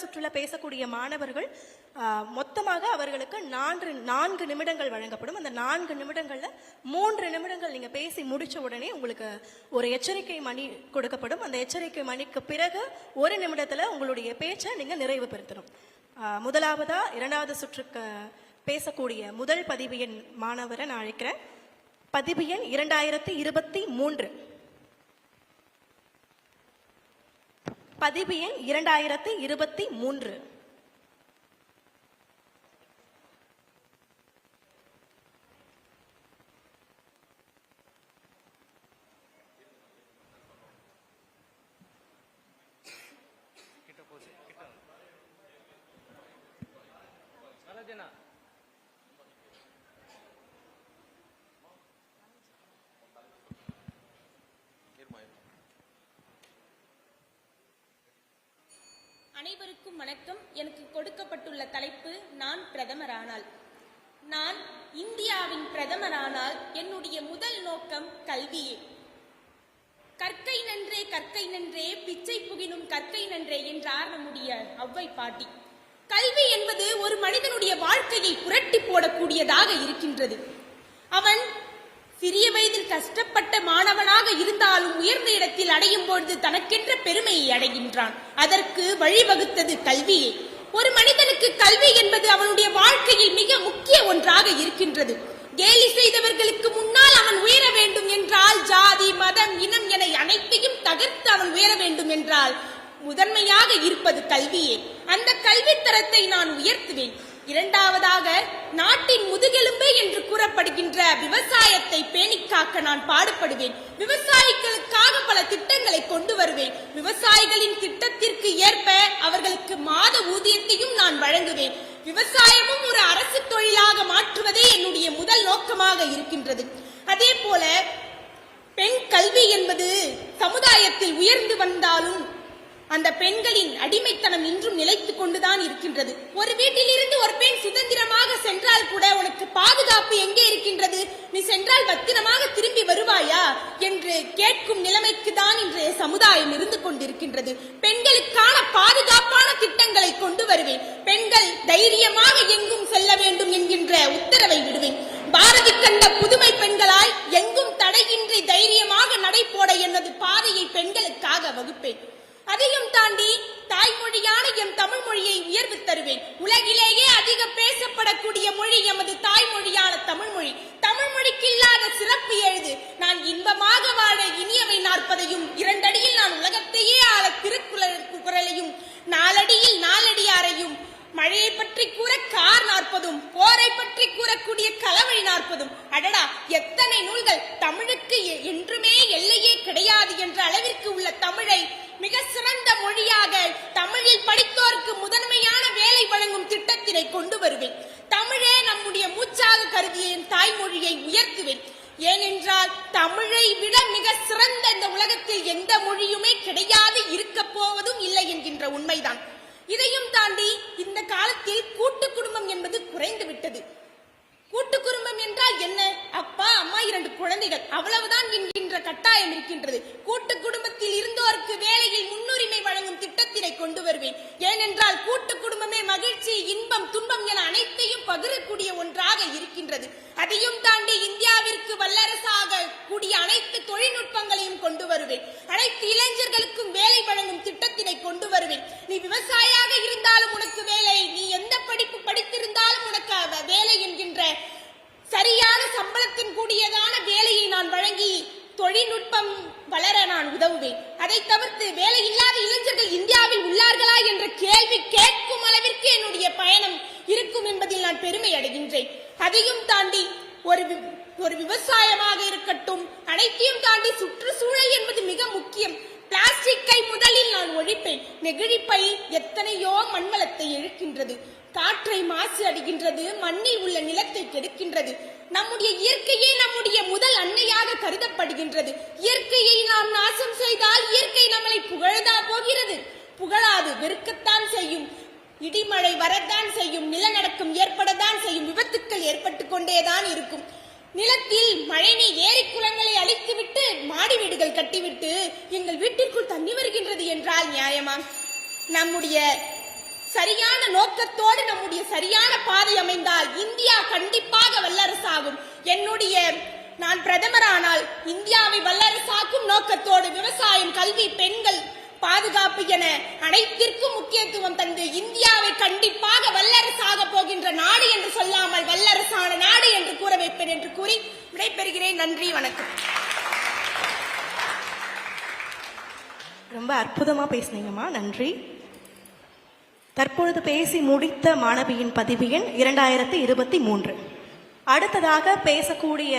சுற்றுல பேசக்கூடிய மாணவர்கள் மொத்தமாக அவர்களுக்கு 4 நிமிடங்கள் வழங்கப்படும். அந்த 4 நிமிடங்கள்ல 3 நிமிடங்கள் நீங்க பேசி முடிச்ச உடனே உங்களுக்கு ஒரு எச்சரிக்கை மணி கொடுக்கப்படும். அந்த எச்சரிக்கை மணிக்கு பிறகு 1 நிமிடத்துல உங்களுடைய பேச்சை நீங்க நிறைவு பெறுத்தணும். முதலாவதா 2வது சுற்றுக்கு பேசக்கூடிய முதல் பதிவு எண் மாணவரை நான் அழைக்கிறேன். பதிவு எண் 2023. பதிவு எண் 2023. அனைவருக்கும் வணக்கம். எனக்கு கொடுக்கப்பட்டுள்ள தலைப்பு நான் பிரதமரானால். நான் இந்தியாவின் பிரதமரானால் என்னுடைய முதல் நோக்கம் கல்வியே. கற்கை நன்றே கற்கை நன்றே பிச்சை புகினும் கற்கை நன்றே என்றார் நம்முடைய ஔவை பாட்டி. கல்வி என்பது ஒரு மனிதனுடைய வாழ்க்கையை புரட்டி போடக்கூடியதாக இருக்கின்றது. அவன் சிறிய வயதில் கஷ்டப்பட்ட மாணவனாக இருந்தாலும் உயர்ந்த இடத்தில் அடையும் பொழுது தனக்கென்ற பெருமையை அடைகின்றான். அதற்கு வழிவகுத்தது கல்வியே. ஒரு மனிதனுக்கு கல்வி என்பது அவனுடைய வாழ்க்கையில் மிக முக்கிய ஒன்றாக இருக்கின்றது. கேலி செய்தவர்களுக்கு முன்னால் அவன் உயர வேண்டும் என்றால் ஜாதி மதம் இனம் என அனைத்தையும் தகர்த்து அவன் உயர வேண்டும் என்றால் முதன்மையாக இருப்பது கல்வியே. அந்த கல்வி தரத்தை நான் உயர்த்துவேன். இரண்டாவதாக நாட்டின் முதுகெலும்பு என்று கூறப்படுகின்ற விவசாயத்தை பேணிக்காக்க நான் பாடுபடுவேன். விவசாயிகளுக்காக பல திட்டங்களை கொண்டு வருவேன். விவசாயிகளின் திட்டத்திற்கு ஏற்ப அவர்களுக்கு மாத ஊதியத்தையும் நான் வழங்குவேன். விவசாயமும் ஒரு அரசு தொழிலாக மாற்றுவதே என்னுடைய முதல் நோக்கமாக இருக்கின்றது. அதே போல பெண் கல்வி என்பது சமுதாயத்தில் உயர்ந்து வந்தாலும் அந்த பெண்களின் அடிமைத்தனம் இன்றும் நிலைத்துக் கொண்டுதான் இருக்கின்றது. ஒரு வீட்டில் இருந்து ஒரு பெண் சுதந்திரமாக சென்றால் கூட உனக்கு பாதுகாப்பு எங்கே இருக்கின்றது, நீ சென்றால் பத்திரமாக திரும்பி வருவாயா என்று கேட்கும் நிலைமைக்கு தான் இன்றைய சமுதாயம் இருந்து கொண்டிருக்கின்றது. பெண்களுக்கான பாதுகாப்பான திட்டங்களை கொண்டு வருவேன். பெண்கள் தைரியமாக எங்கும் செல்ல வேண்டும் என்கின்ற உத்தரவை விடுவேன். பாரதி கண்ட புதுமை பெண்களாய் எங்கும் தடையின்றி தைரியமாக நடைபோட எனது பாதையை பெண்களுக்காக வகுப்பேன். அதையும் தாண்டி தாய்மொழியான எம் தமிழ் மொழியை உயர்வு தருவேன். உலகிலேயே அதிக பேசப்படக்கூடிய மொழி எமது தாய்மொழியான தமிழ் மொழி. தமிழ் மொழிக்கு இல்லாத சிறப்பு எழுது. நான் இன்பமாக வாழ இனியவை 40ஐயும் 2 அடியில் நான் உலகத்தையே ஆள திருக்குறளையும் 4 அடியில் 4 அடியாரையும் மழையை பற்றி கூற கார் 40ம் போரை பற்றி கூறக்கூடிய களவழி 40ம். அடடா, எத்தனை நூல்கள்! தமிழுக்கு என்றுமே எல்லையே கிடையாது என்ற அளவிற்கு உள்ள தமிழை மிக சிறந்த மொழியாக தமிழில் படித்தோருக்கு முதன்மையான வேலை வழங்கும் திட்டத்தினை கொண்டு வருவேன். தமிழே நம்முடைய மூச்சாக கருதிய என் தாய்மொழியை உயர்த்துவேன். ஏனென்றால் தமிழை விட மிக சிறந்த இந்த உலகத்தில் எந்த மொழியுமே கிடையாது, இருக்க போவதும் இல்லை என்கின்ற உண்மைதான். இதையும் தாண்டி இந்த காலத்தில் கூட்டு குடும்பம் என்பது குறைந்து விட்டது. கூட்டு குடும்பம் என்றால் என்ன? அப்பா அம்மா 2 குழந்தைகள் அவ்வளவுதான் என்கின்ற கட்டாயம் இருக்கின்றது. கூட்டு குடும்பத்தில் இருந்தோருக்கு வேலையில் முன்னுரிமை வழங்கும் திட்டத்தினை கொண்டு வருவேன். ஏனென்றால் கூட்டு குடும்பமே மகிழ்ச்சி இன்பம் துன்பம் என அனைத்தையும் பகிரக்கூடிய ஒன்றாக இருக்கின்றது. அதையும் தாண்டி இந்தியாவிற்கு வல்லரசாக கூடிய அனைத்து தொழில்நுட்பங்களையும் கொண்டு வருவேன். அனைத்து இளைஞர்களுக்கும் வேலை வழங்கும் திட்டத்தினை கொண்டு வருவேன். நீ விவசாயியாக இருந்தாலும் உனக்கு வேலை, நீ எந்த படிப்பு படித்திருந்தாலும் உனக்கு வேலை என்கின்ற சரியான சம்பளத்தின் கூடியதான வேலையை நான் வழங்கி தொழில்நுட்பம் வளர நான் உதவுவேன். அதை தவிர்த்து வேலை இல்லாத இளைஞர்கள் இந்தியாவில் உள்ளார்களா என்ற கேள்வி கேட்கும் அளவிற்கு என்னுடைய பயணம் இருக்கும் என்பதில் நான் பெருமை அடைகின்றேன். அதையும் தாண்டி ஒரு விவசாயமாக இருக்கட்டும், அனைத்தையும் தாண்டி சுற்றுச்சூழல் என்பது மிக முக்கியம். பிளாஸ்டிக்கை முதலில் நான் ஒழிப்பேன். நெகிழிப்பை எத்தனையோ மண்வளத்தை இழுக்கின்றது, காற்றை மாசு அடைகின்றது, மண்ணில் உள்ள நிலத்தை கெடுக்கின்றது. நம்முடைய இயற்கையே நம்முடைய முதல் அன்னையாக கருதப்படுகின்றது. இயற்கையை நாம் நாசம் செய்தால் இயற்கை நம்மளை புகழதா போகிறது? புகழாது, வெறுக்கத்தான் செய்யும். இடிமழை வரத்தான் செய்யும், நிலநடுக்கம் ஏற்படத்தான் செய்யும், விபத்துக்கள் ஏற்பட்டு கொண்டேதான் இருக்கும். நிலத்தில் மழைநீர் ஏரி குளங்களை அழித்துவிட்டு மாடி வீடுகள் கட்டிவிட்டு எங்கள் வீட்டிற்குள் தண்ணி வருகின்றது என்றால் நியாயமா? நம்முடைய சரியான நோக்கத்தோடு நம்முடைய சரியான பாதை அமைந்தால் இந்தியா கண்டிப்பாக வல்லரசாகும். நான் பிரதமரானால் இந்தியாவை வல்லரசாக்கும் நோக்கத்தோடு விவசாயம், கல்வி, பெண்கள் பாதுகாப்பு என அனைத்திற்கும் முக்கியத்துவம் தந்து இந்தியாவை கண்டிப்பாக வல்லரசாக போகின்ற நாடு என்று சொல்லாமல் வல்லரசான நாடு என்று கூற வைப்பேன் என்று கூறி விடைபெறுகிறேன். நன்றி, வணக்கம். ரொம்ப அற்புதமா பேசுனீங்கம்மா, நன்றி. தற்பொழுது பேசி முடித்த மாணவியின் பதிவு எண் 2023. அடுத்ததாக பேசக்கூடிய